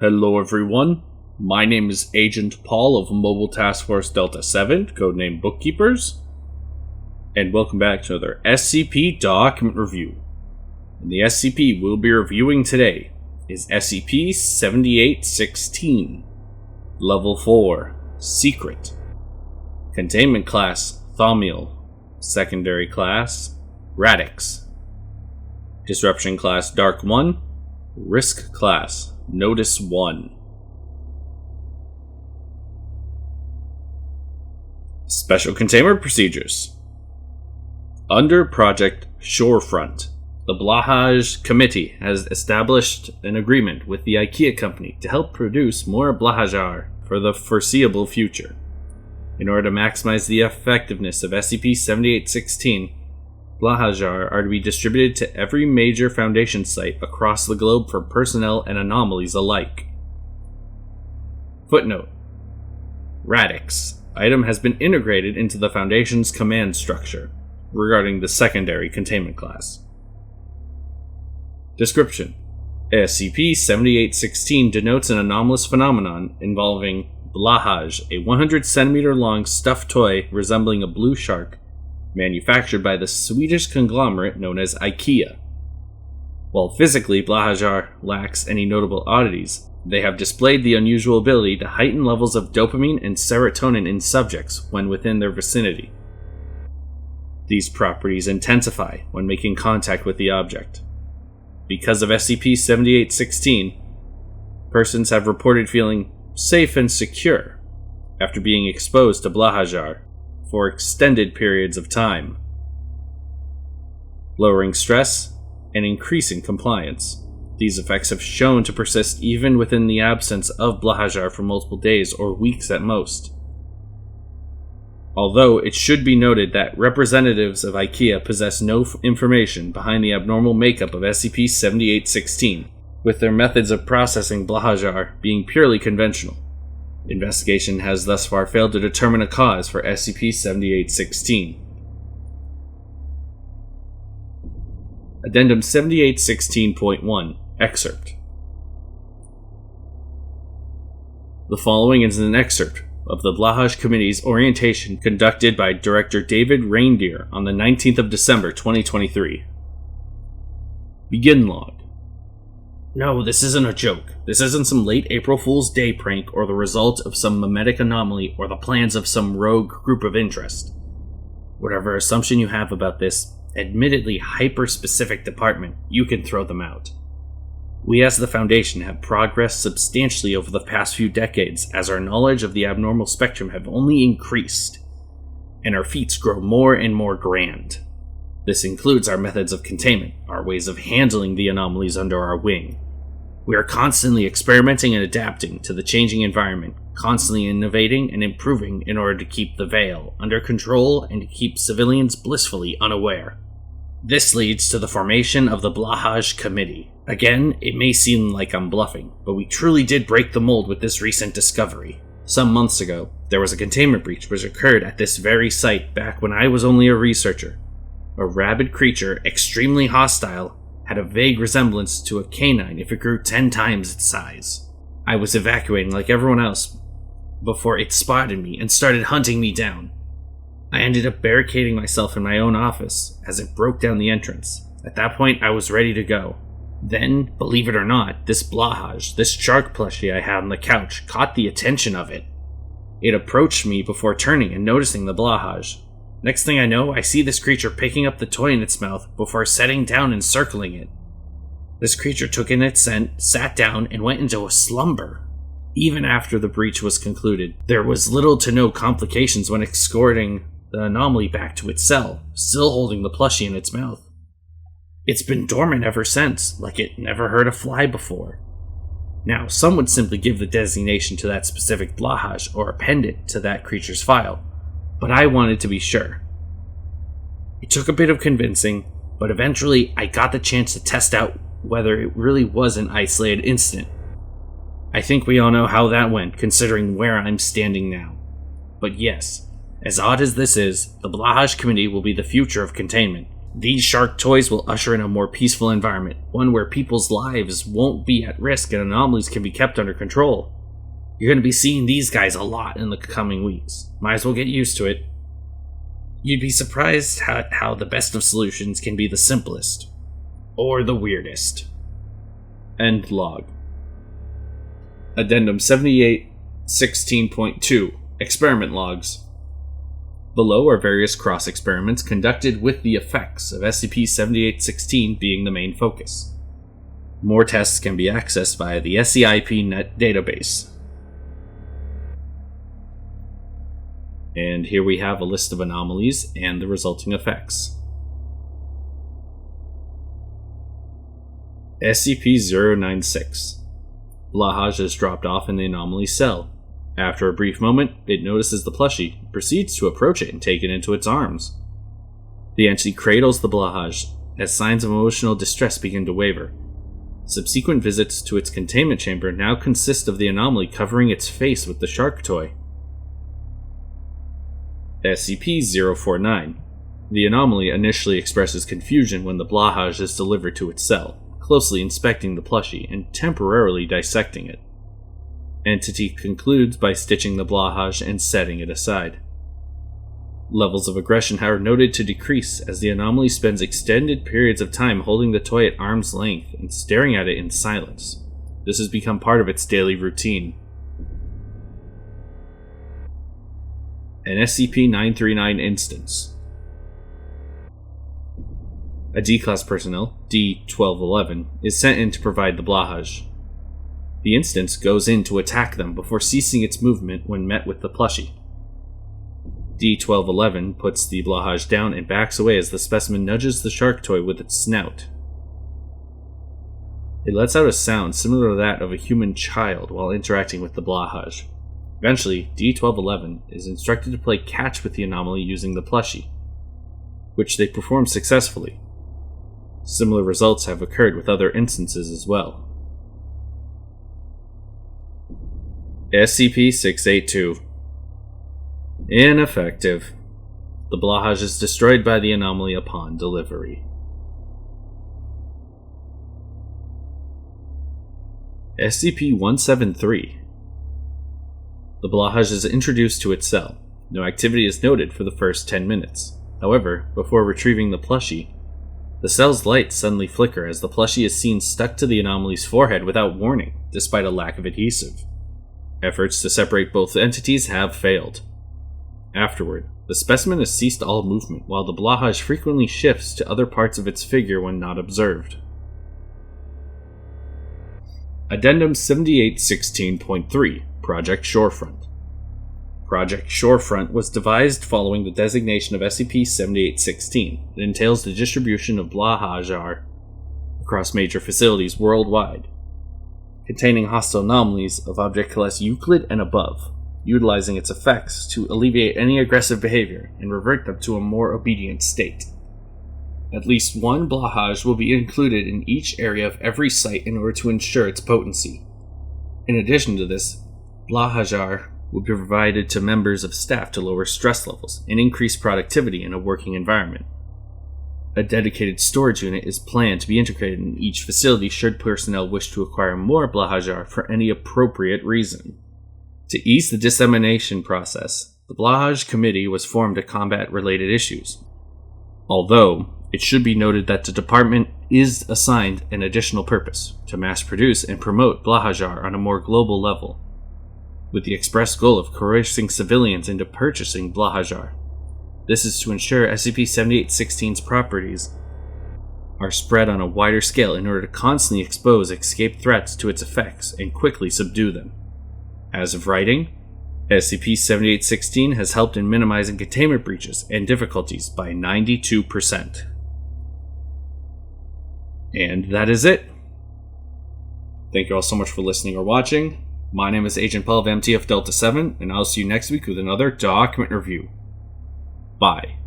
Hello everyone, my name is Agent Paul of Mobile Task Force Delta 7, codenamed Bookkeepers, and welcome back to another SCP document review. And the SCP we'll be reviewing today is SCP-7816, Level 4, Secret. Containment Class, Thaumiel. Secondary Class, Radix. Disruption Class, Dark 1. Risk Class, Notice 1. Special Containment Procedures. Under Project Shorefront, the Blahaj Committee has established an agreement with the IKEA company to help produce more Blahaj for the foreseeable future. In order to maximize the effectiveness of SCP-7816, Blahaj are to be distributed to every major Foundation site across the globe for personnel and anomalies alike. Footnote: Radix item has been integrated into the Foundation's command structure regarding the secondary containment class. Description: SCP-7816 denotes an anomalous phenomenon involving Blahaj, a 100 centimeter long stuffed toy resembling a blue shark, manufactured by the Swedish conglomerate known as IKEA. While physically Blahaj lacks any notable oddities, they have displayed the unusual ability to heighten levels of dopamine and serotonin in subjects when within their vicinity. These properties intensify when making contact with the object. Because of SCP-7816, persons have reported feeling safe and secure after being exposed to Blahaj for extended periods of time, lowering stress and increasing compliance. These effects have shown to persist even within the absence of Blahaj for multiple days or weeks at most. Although it should be noted that representatives of IKEA possess no information behind the abnormal makeup of SCP-7816, with their methods of processing Blahaj being purely conventional. Investigation has thus far failed to determine a cause for SCP-7816. Addendum 7816.1 Excerpt. The following is an excerpt of the Blahaj Committee's orientation conducted by Director David Reindeer on the 19th of December 2023. Begin log. No, this isn't a joke. This isn't some late April Fool's Day prank or the result of some mimetic anomaly or the plans of some rogue group of interest. Whatever assumption you have about this admittedly hyper-specific department, you can throw them out. We as the Foundation have progressed substantially over the past few decades as our knowledge of the abnormal spectrum have only increased, and our feats grow more and more grand. This includes our methods of containment, our ways of handling the anomalies under our wing. We are constantly experimenting and adapting to the changing environment, constantly innovating and improving in order to keep the Veil under control and to keep civilians blissfully unaware. This leads to the formation of the Blahaj Committee. Again, it may seem like I'm bluffing, but we truly did break the mold with this recent discovery. Some months ago, there was a containment breach which occurred at this very site back when I was only a researcher. A rabid creature, extremely hostile, had a vague resemblance to a canine if it grew 10 times its size. I was evacuating like everyone else before it spotted me and started hunting me down. I ended up barricading myself in my own office as it broke down the entrance. At that point, I was ready to go. Then, believe it or not, this Blahaj, this shark plushie I had on the couch, caught the attention of it. It approached me before turning and noticing the Blahaj. Next thing I know, I see this creature picking up the toy in its mouth before setting down and circling it. This creature took in its scent, sat down, and went into a slumber. Even after the breach was concluded, there was little to no complications when escorting the anomaly back to its cell, still holding the plushie in its mouth. It's been dormant ever since, like it never heard a fly before. Now, some would simply give the designation to that specific Blahaj or append it to that creature's file, but I wanted to be sure. It took a bit of convincing, but eventually I got the chance to test out whether it really was an isolated incident. I think we all know how that went, considering where I'm standing now. But yes, as odd as this is, the Blahaj Committee will be the future of containment, These shark toys will usher in a more peaceful environment, one where people's lives won't be at risk and anomalies can be kept under control. You're going to be seeing these guys a lot in the coming weeks. Might as well get used to it. You'd be surprised how the best of solutions can be the simplest. Or the weirdest. End log. Addendum 7816.2 Experiment logs. Below are various cross-experiments conducted with the effects of SCP-7816 being the main focus. More tests can be accessed via the SCIP-Net database. And here we have a list of anomalies and the resulting effects. SCP-096. Blahaj is dropped off in the anomaly cell. After a brief moment, it notices the plushie, proceeds to approach it and take it into its arms. The entity cradles the Blahaj as signs of emotional distress begin to waver. Subsequent visits to its containment chamber now consist of the anomaly covering its face with the shark toy. SCP-049. The anomaly initially expresses confusion when the Blahaj is delivered to its cell, closely inspecting the plushie and temporarily dissecting it. Entity concludes by stitching the Blahaj and setting it aside. Levels of aggression are noted to decrease as the anomaly spends extended periods of time holding the toy at arm's length and staring at it in silence. This has become part of its daily routine. An SCP-939 instance. A D-Class personnel, D-1211, is sent in to provide the Blahaj. The instance goes in to attack them before ceasing its movement when met with the plushie. D-1211 puts the Blahaj down and backs away as the specimen nudges the shark toy with its snout. It lets out a sound similar to that of a human child while interacting with the Blahaj. Eventually, D-1211 is instructed to play catch with the anomaly using the plushie, which they perform successfully. Similar results have occurred with other instances as well. SCP-682. Ineffective. The Blahaj is destroyed by the anomaly upon delivery. SCP-173. The Blahaj is introduced to its cell. No activity is noted for the first 10 minutes. However, before retrieving the plushie, the cell's lights suddenly flicker as the plushie is seen stuck to the anomaly's forehead without warning, despite a lack of adhesive. Efforts to separate both entities have failed. Afterward, the specimen has ceased all movement, while the Blahaj frequently shifts to other parts of its figure when not observed. Addendum 7816.3 Project Shorefront. Project Shorefront was devised following the designation of SCP-7816. It entails the distribution of Blahaj across major facilities worldwide, containing hostile anomalies of object class Euclid and above, utilizing its effects to alleviate any aggressive behavior and revert them to a more obedient state. At least one Blahaj will be included in each area of every site in order to ensure its potency. In addition to this, Blahaj will be provided to members of staff to lower stress levels and increase productivity in a working environment. A dedicated storage unit is planned to be integrated in each facility should personnel wish to acquire more Blahaj for any appropriate reason. To ease the dissemination process, the Blahaj Committee was formed to combat related issues. Although, it should be noted that the department is assigned an additional purpose, to mass produce and promote Blahaj on a more global level, with the express goal of coercing civilians into purchasing Blahaj. This is to ensure SCP-7816's properties are spread on a wider scale in order to constantly expose escaped threats to its effects and quickly subdue them. As of writing, SCP-7816 has helped in minimizing containment breaches and difficulties by 92%. And that is it. Thank you all so much for listening or watching. My name is Agent Paul of MTF Delta 7, and I'll see you next week with another document review. Bye.